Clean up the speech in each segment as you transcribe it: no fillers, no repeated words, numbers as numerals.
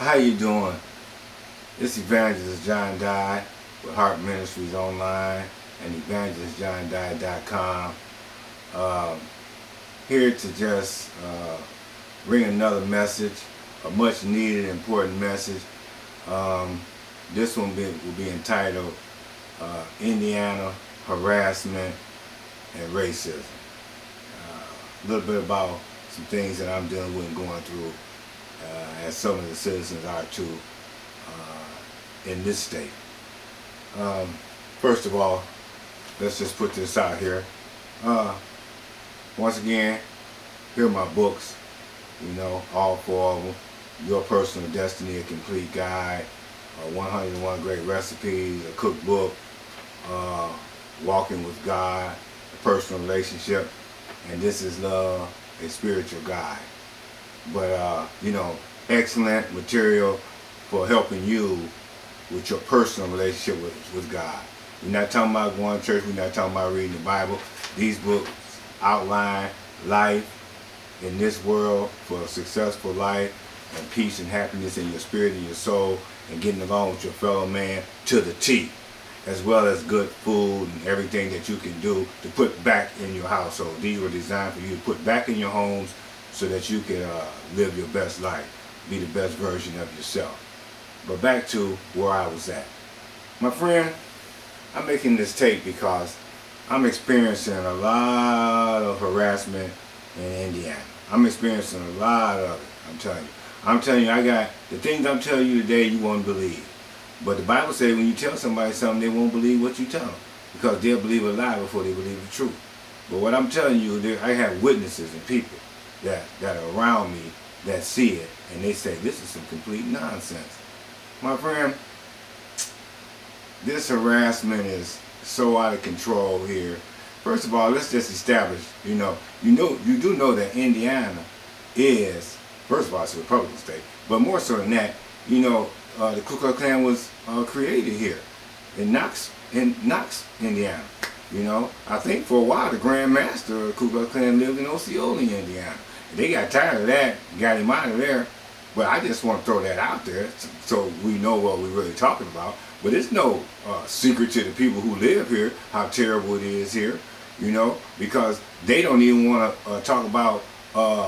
How you doing? This Evangelist John Dye with Heart Ministries Online and evangelistjohndye.com. Here to just bring another message, a much needed, important message. This one will be entitled Indiana Harassment and Racism. A little bit about some things that I'm dealing with and going through, as some of the citizens are too, in this state. First of all, let's just put this out here. Once again, here are my books, all four of them. Your Personal Destiny, a Complete Guide, 101 Great Recipes, a cookbook, Walking with God, a personal relationship, and This is Love, a spiritual guide. But, excellent material for helping you with your personal relationship with God. We're not talking about going to church. We're not talking about reading the Bible. These books outline life in this world for a successful life and peace and happiness in your spirit and your soul and getting along with your fellow man to the T, as well as good food and everything that you can do to put back in your household. These were designed for you to put back in your homes so that you can live your best life, be the best version of yourself. But back to where I was at. My friend, I'm making this tape because I'm experiencing a lot of harassment in Indiana. I'm experiencing a lot of it, I'm telling you. I'm telling you, I got the things I'm telling you today you won't believe. But the Bible says when you tell somebody something, they won't believe what you tell them, because they'll believe a lie before they believe the truth. But what I'm telling you, I have witnesses and people that are around me that see it, and they say, this is some complete nonsense. My friend, this harassment is so out of control here. First of all, let's just establish, you do know that Indiana is, first of all, it's a Republican state, but more so than that, the Ku Klux Klan was created here in Knox, Indiana. I think for a while the Grand Master of the Ku Klux Klan lived in Osceola, Indiana. They got tired of that, got him out of there. But I just want to throw that out there so we know what we're really talking about. But it's no secret to the people who live here how terrible it is here, because they don't even want to talk about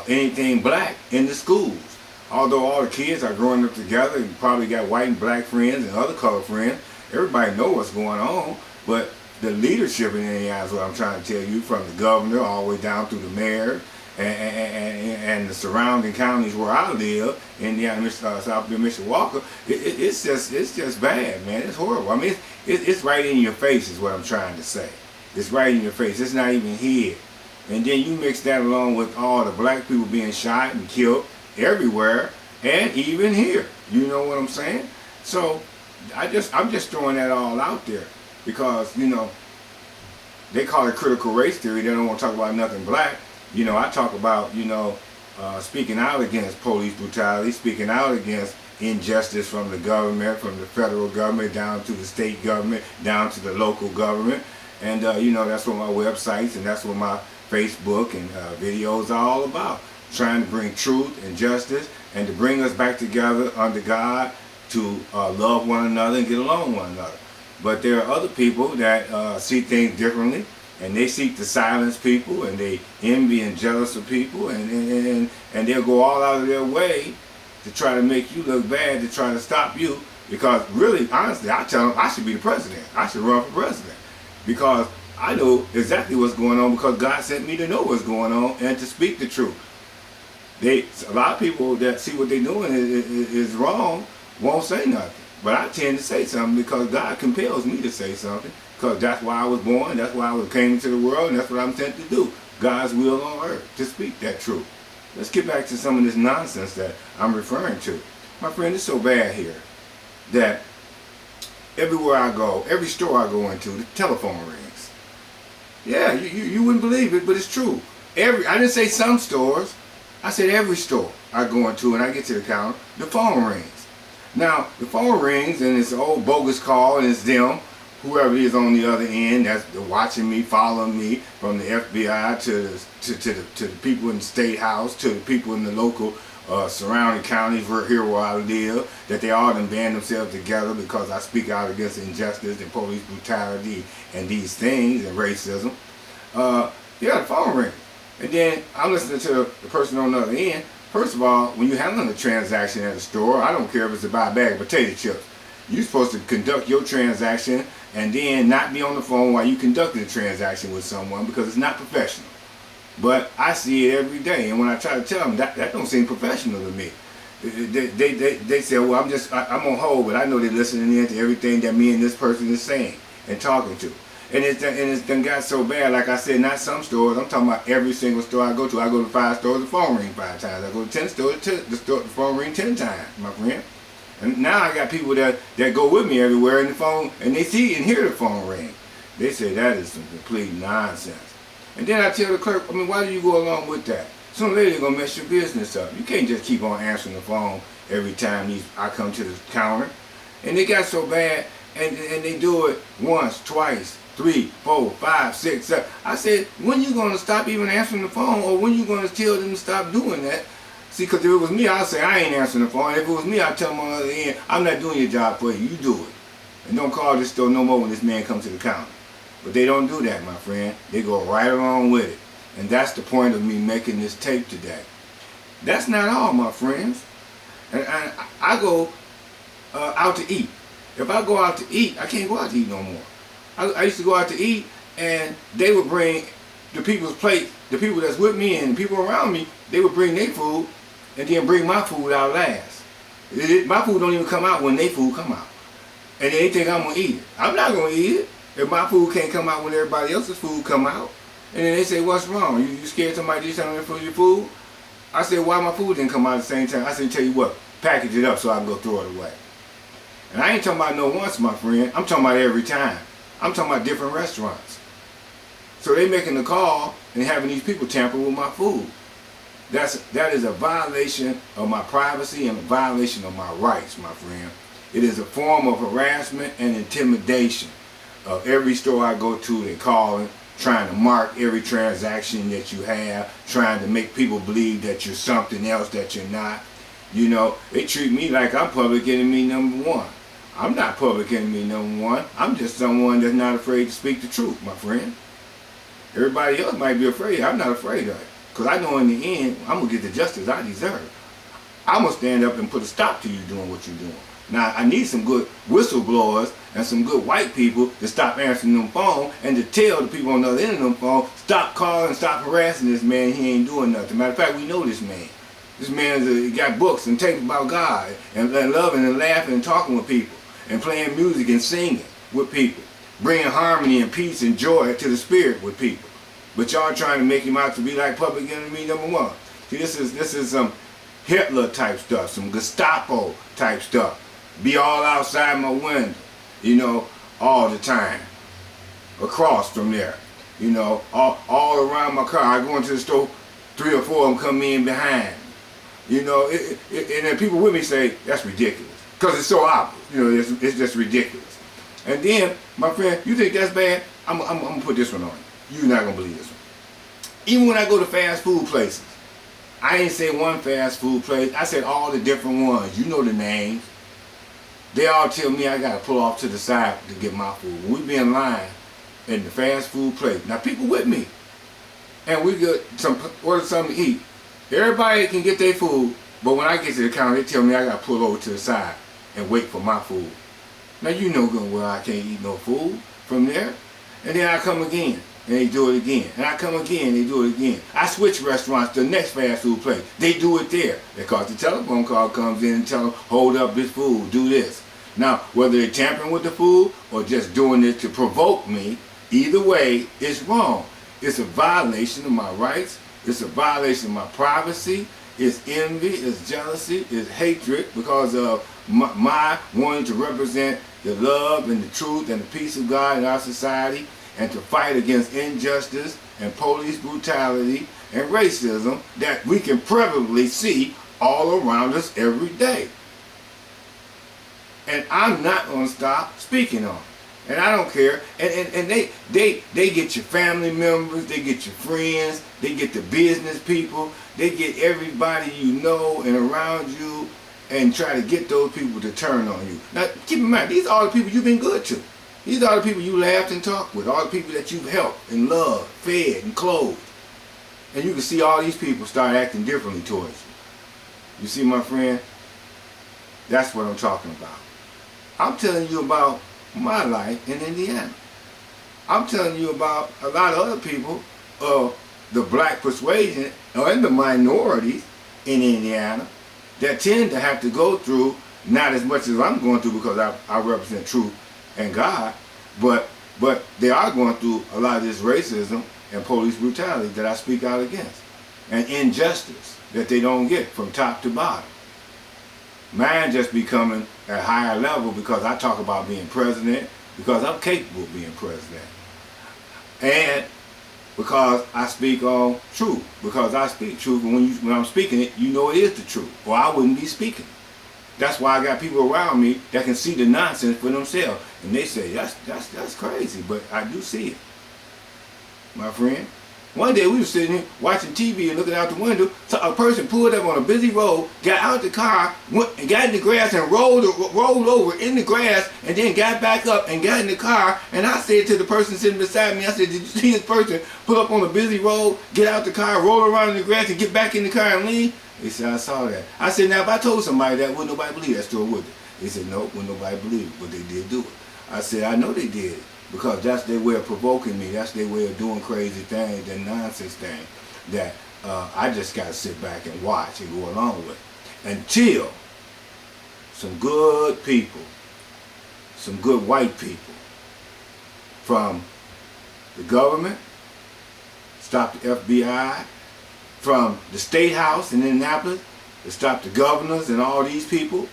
anything black in the schools. Although all the kids are growing up together and probably got white and black friends and other color friends, everybody knows what's going on. But the leadership in Indiana is what I'm trying to tell you, from the governor all the way down through the mayor, and the surrounding counties where I live, Indiana, South Bend, Mishawaka, it's just bad, man. It's horrible. I mean, it's right in your face is what I'm trying to say. It's right in your face. It's not even hid. And then you mix that along with all the black people being shot and killed everywhere, and even here. You know what I'm saying? So I'm just throwing that all out there because they call it critical race theory. They don't want to talk about nothing black. I talk about, speaking out against police brutality, speaking out against injustice from the government, from the federal government down to the state government, down to the local government. And, that's what my websites and that's what my Facebook and videos are all about. Trying to bring truth and justice and to bring us back together under God to love one another and get along with one another. But there are other people that see things differently. And they seek to silence people, and they envy and jealous of people, and they'll go all out of their way to try to make you look bad, to try to stop you. Because really, honestly, I tell them I should be the president. I should run for president. Because I know exactly what's going on, because God sent me to know what's going on and to speak the truth. A lot of people that see what they're doing is wrong won't say nothing. But I tend to say something because God compels me to say something. Because that's why I was born, that's why I came into the world, and that's what I'm sent to do. God's will on earth, to speak that truth. Let's get back to some of this nonsense that I'm referring to. My friend, it's so bad here that everywhere I go, every store I go into, the telephone rings. Yeah, you wouldn't believe it, but it's true. I didn't say some stores. I said every store I go into and I get to the counter, the phone rings. Now, the phone rings and it's an old bogus call and it's them. Whoever is on the other end that's watching me, following me, from the FBI to the people in the state house, to the people in the local surrounding counties here where I live, that they all done band themselves together because I speak out against injustice and police brutality and these things and racism. Yeah, the phone ring. And then I'm listening to the person on the other end. First of all, when you're handling a transaction at a store, I don't care if it's to buy a bag of potato chips. You're supposed to conduct your transaction and then not be on the phone while you conducting a transaction with someone, because it's not professional. But I see it every day, and when I try to tell them, that don't seem professional to me. They say, well, I'm on hold, but I know they're listening in to everything that me and this person is saying and talking to. And it's done got so bad, like I said, not some stores, I'm talking about every single store I go to. I go to 5 stores, the phone ring 5 times. I go to 10 stores, the phone ring 10 times, my friend. And now I got people that go with me everywhere in the phone, and they see and hear the phone ring. They say that is some complete nonsense. And then I tell the clerk, why do you go along with that? Sooner or later they're going to mess your business up. You can't just keep on answering the phone every time I come to the counter. And they got so bad, and they do it once, twice, 3, 4, 5, 6, 7. I said, when you going to stop even answering the phone, or when you going to tell them to stop doing that? See, because if it was me, I'd say, I ain't answering the phone. If it was me, I'd tell them on the other end, I'm not doing your job for you. You do it. And don't call this store no more when this man comes to the counter. But they don't do that, my friend. They go right along with it. And that's the point of me making this tape today. That's not all, my friends. And I go out to eat. If I go out to eat, I can't go out to eat no more. I used to go out to eat, and they would bring the people's plate, the people that's with me and the people around me, they would bring their food and then bring my food out last. My food don't even come out when their food come out. And they think I'm going to eat it. I'm not going to eat it if my food can't come out when everybody else's food come out. And then they say, what's wrong? You scared somebody did something for your food? I said, why my food didn't come out at the same time? I said, tell you what, package it up so I can go throw it away. And I ain't talking about no once, my friend. I'm talking about every time. I'm talking about different restaurants. So they making the call and having these people tamper with my food. That is a violation of my privacy and a violation of my rights, my friend. It is a form of harassment and intimidation. Of every store I go to, they calling, trying to mark every transaction that you have, trying to make people believe that you're something else that you're not. You know, they treat me like I'm public enemy number one. I'm not public enemy number one. I'm just someone that's not afraid to speak the truth, my friend. Everybody else might be afraid. I'm not afraid of it. Because I know in the end, I'm going to get the justice I deserve. I'm going to stand up and put a stop to you doing what you're doing. Now, I need some good whistleblowers and some good white people to stop answering them phone and to tell the people on the other end of them phone, stop calling, stop harassing this man. He ain't doing nothing. Matter of fact, we know this man. This man's got books and tapes about God and loving and laughing and talking with people and playing music and singing with people, bringing harmony and peace and joy to the spirit with people. But y'all trying to make him out to be like public enemy number one. See, this is some Hitler type stuff, some Gestapo type stuff. Be all outside my window, you know, all the time. Across from there, you know, all around my car. I go into the store, 3 or 4 of them come in behind me. You know, and then people with me say, that's ridiculous. Because it's so obvious. You know, it's just ridiculous. And then, my friend, you think that's bad? I'm going to put this one on you. You're not going to believe this one. Even when I go to fast food places, I ain't say one fast food place. I said all the different ones. You know the names. They all tell me I got to pull off to the side to get my food. When we be in line in the fast food place. Now, people with me. And we order something to eat. Everybody can get their food, but when I get to the counter, they tell me I got to pull over to the side and wait for my food. Now, you know good and well I can't eat no food from there. And then I come again, and they do it again. And I come again, and they do it again. I switch restaurants to the next fast food place. They do it there. Because the telephone call comes in and tell them, hold up this food, do this. Now, whether they're tampering with the food or just doing it to provoke me, either way, it's wrong. It's a violation of my rights. It's a violation of my privacy. It's envy, it's jealousy, it's hatred because of my wanting to represent the love and the truth and the peace of God in our society and to fight against injustice and police brutality and racism that we can prevalently see all around us every day. And I'm not going to stop speaking on it. And I don't care. And they get your family members, they get your friends, they get the business people, they get everybody you know and around you, and try to get those people to turn on you. Now keep in mind, these are all the people you've been good to. These are the people you laughed and talked with, all the people that you've helped and loved, fed and clothed. And you can see all these people start acting differently towards you. You see, my friend? That's what I'm talking about. I'm telling you about my life in Indiana. I'm telling you about a lot of other people of the black persuasion and the minorities in Indiana that tend to have to go through, not as much as I'm going through because I represent truth and God, but they are going through a lot of this racism and police brutality that I speak out against, and injustice that they don't get from top to bottom. Mine just becoming at a higher level because I talk about being president, because I'm capable of being president, and because I speak on truth, because I speak truth, and when I'm speaking it, you know it is the truth, or I wouldn't be speaking. That's why I got people around me that can see the nonsense for themselves, and they say that's crazy, but I do see it, my friend. One day we were sitting here watching TV and looking out the window. So a person pulled up on a busy road, got out the car, went and got in the grass and rolled over in the grass, and then got back up and got in the car. And I said to the person sitting beside me, I said, "Did you see this person pull up on a busy road, get out the car, roll around in the grass, and get back in the car and leave?" He said, "I saw that." I said, "Now if I told somebody that, wouldn't nobody believe that story, would they?" He said, "No, wouldn't nobody believe it, but they did do it." I said, "I know they did. Because that's their way of provoking me. That's their way of doing crazy things, that nonsense thing that I just got to sit back and watch and go along with. Until some good people, some good white people from the government, stop the FBI, from the State House in Indianapolis, to stop the governors and all these people,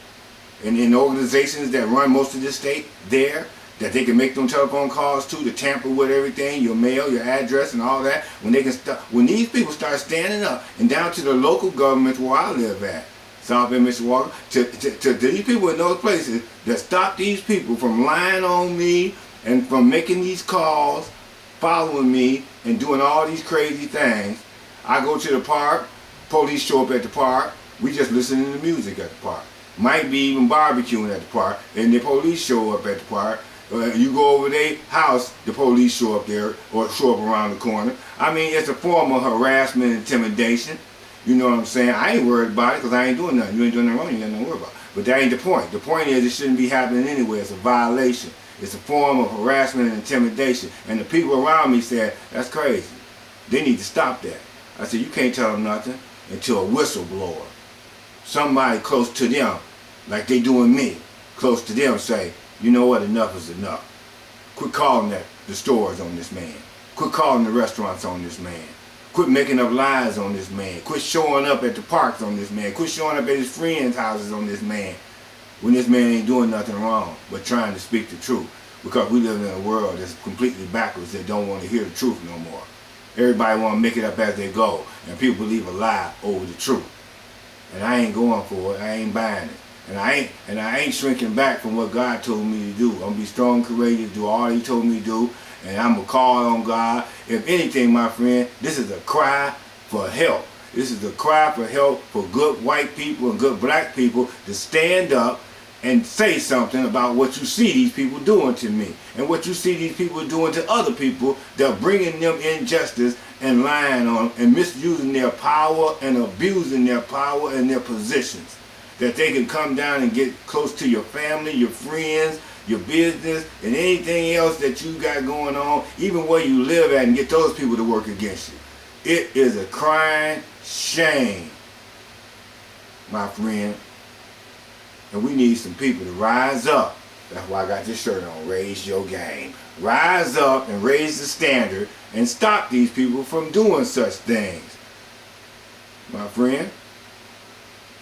and in organizations that run most of the state there, that they can make them telephone calls to tamper with everything, your mail, your address, and all that. When these people start standing up, and down to the local governments where I live at, South Bend, Mishawaka, to these people in those places that stop these people from lying on me and from making these calls, following me, and doing all these crazy things. I go to the park, police show up at the park, we just listening to music at the park. Might be even barbecuing at the park, and the police show up at the park. You go over their house, the police show up there or show up around the corner. I mean, it's a form of harassment and intimidation. You know what I'm saying? I ain't worried about it because I ain't doing nothing. You ain't doing nothing wrong, you ain't got nothing to worry about. But that ain't the point. The point is it shouldn't be happening anyway. It's a violation. It's a form of harassment and intimidation. And the people around me said, that's crazy. They need to stop that. I said, you can't tell them nothing until a whistleblower, somebody close to them, like they doing me, close to them, say, you know what, enough is enough. Quit calling the stores on this man. Quit calling the restaurants on this man. Quit making up lies on this man. Quit showing up at the parks on this man. Quit showing up at his friends' houses on this man. When this man ain't doing nothing wrong, but trying to speak the truth. Because we live in a world that's completely backwards, that don't want to hear the truth no more. Everybody want to make it up as they go. And people believe a lie over the truth. And I ain't going for it. I ain't buying it. And I ain't shrinking back from what God told me to do. I'm going to be strong, courageous, do all he told me to do. And I'm going to call on God. If anything, my friend, this is a cry for help. This is a cry for help for good white people and good black people to stand up and say something about what you see these people doing to me. And what you see these people doing to other people. They're bringing them injustice and lying on them and misusing their power and abusing their power and their positions. That they can come down and get close to your family, your friends, your business, and anything else that you got going on, even where you live at, and get those people to work against you. It is a crying shame, my friend. And we need some people to rise up. That's why I got this shirt on, raise your game. Rise up and raise the standard and stop these people from doing such things. My friend,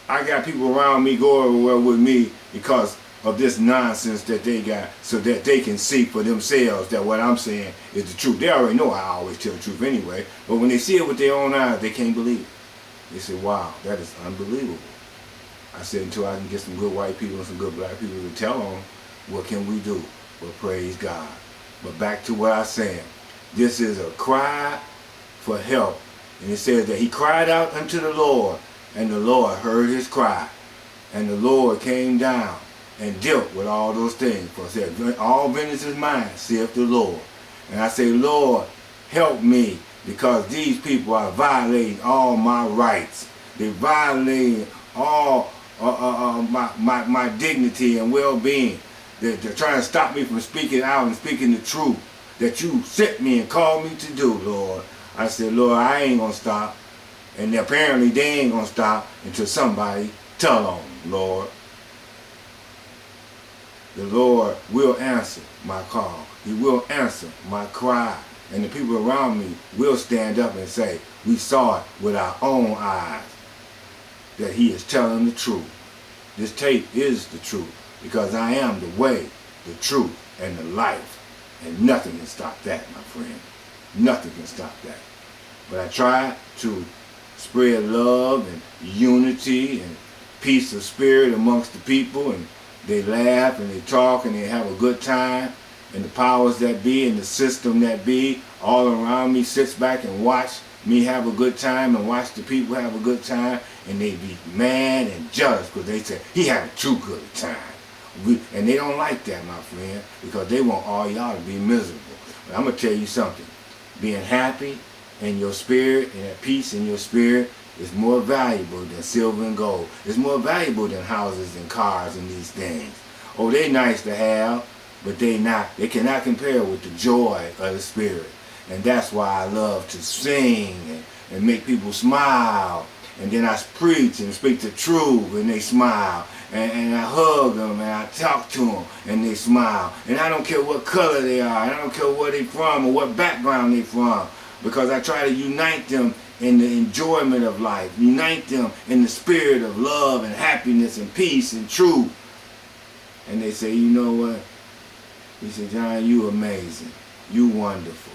I got people around me go everywhere with me because of this nonsense that they got, so that they can see for themselves that what I'm saying is the truth. They already know I always tell the truth anyway, but when they see it with their own eyes, they can't believe it. They say, wow, that is unbelievable. I said, until I can get some good white people and some good black people to tell them, what can we do? But praise God. But back to what I said. This is a cry for help. And it says that he cried out unto the Lord, and the Lord heard his cry. And the Lord came down and dealt with all those things. For it said, all vengeance is mine, saith the Lord. And I say, Lord, help me, because these people are violating all my rights. They're violating all my dignity and well-being. They're trying to stop me from speaking out and speaking the truth that you sent me and called me to do, Lord. I said, Lord, I ain't going to stop. And apparently they ain't going to stop until somebody tell on them, Lord. The Lord will answer my call. He will answer my cry. And the people around me will stand up and say, we saw it with our own eyes, that he is telling the truth. This tape is the truth, because I am the way, the truth, and the life. And nothing can stop that, my friend. Nothing can stop that. But I try to spread love and unity and peace of spirit amongst the people, and they laugh and they talk and they have a good time. And the powers that be and the system that be all around me sits back and watch me have a good time and watch the people have a good time, and they be mad and jealous because they say he having too good a time. And they don't like that, my friend, because they want all y'all to be miserable. But I'm going to tell you something. Being happy in your spirit and at peace in your spirit is more valuable than silver and gold. It's more valuable than houses and cars and these things. Oh, they nice to have, but they cannot compare with the joy of the spirit. And that's why I love to sing and make people smile. And then I preach and speak the truth and they smile. And I hug them and I talk to them and they smile. And I don't care what color they are. And I don't care where they from or what background they from. Because I try to unite them in the enjoyment of life. Unite them in the spirit of love and happiness and peace and truth. And they say, you know what? He said, John, you amazing. You wonderful.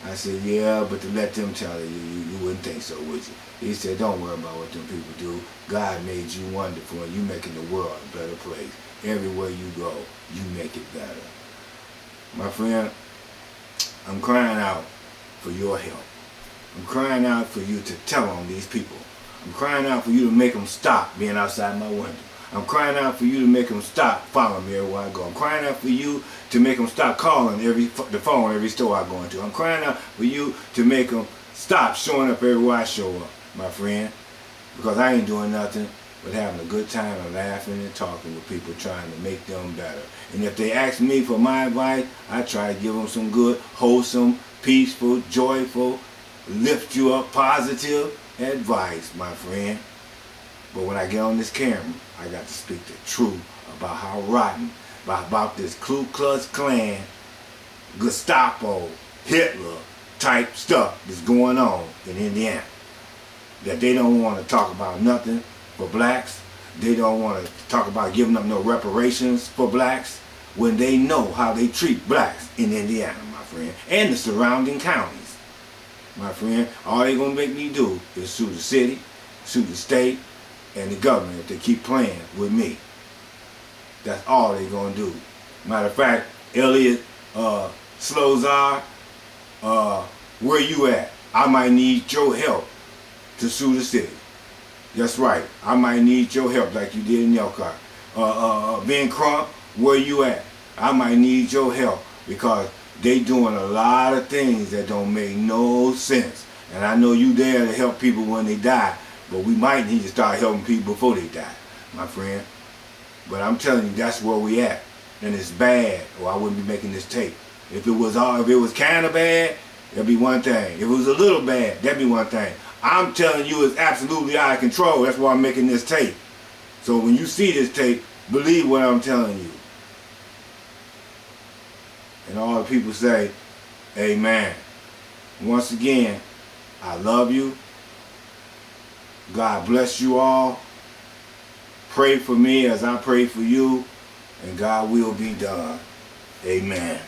I said, yeah, but to let them tell you, you wouldn't think so, would you? He said, don't worry about what them people do. God made you wonderful, and you making the world a better place. Everywhere you go, you make it better. My friend, I'm crying out for your help. I'm crying out for you to tell on these people. I'm crying out for you to make them stop being outside my window. I'm crying out for you to make them stop following me everywhere I go. I'm crying out for you to make them stop calling the phone every store I go into. I'm crying out for you to make them stop showing up everywhere I show up, my friend. Because I ain't doing nothing but having a good time and laughing and talking with people, trying to make them better. And if they ask me for my advice, I try to give them some good, wholesome, peaceful, joyful, lift you up, positive advice, my friend. But when I get on this camera, I got to speak the truth about how rotten, about this Ku Klux Klan, Gestapo, Hitler type stuff that's going on in Indiana. That they don't want to talk about nothing for blacks. They don't want to talk about giving up no reparations for blacks when they know how they treat blacks in Indiana, my friend, and the surrounding counties. My friend, all they're going to make me do is sue the city, sue the state, and the government if they keep playing with me. That's all they're going to do. Matter of fact, Elliot Slozar, where you at? I might need your help to sue the city. That's right. I might need your help like you did in Elkhart. Ben Crump, where you at? I might need your help because they doing a lot of things that don't make no sense. And I know you there to help people when they die, but we might need to start helping people before they die, my friend. But I'm telling you, that's where we at. And it's bad, or I wouldn't be making this tape. If it was kind of bad, that'd be one thing. If it was a little bad, that'd be one thing. I'm telling you it's absolutely out of control. That's why I'm making this tape. So when you see this tape, believe what I'm telling you. And all the people say, amen. Once again, I love you. God bless you all. Pray for me as I pray for you. And God will be done. Amen.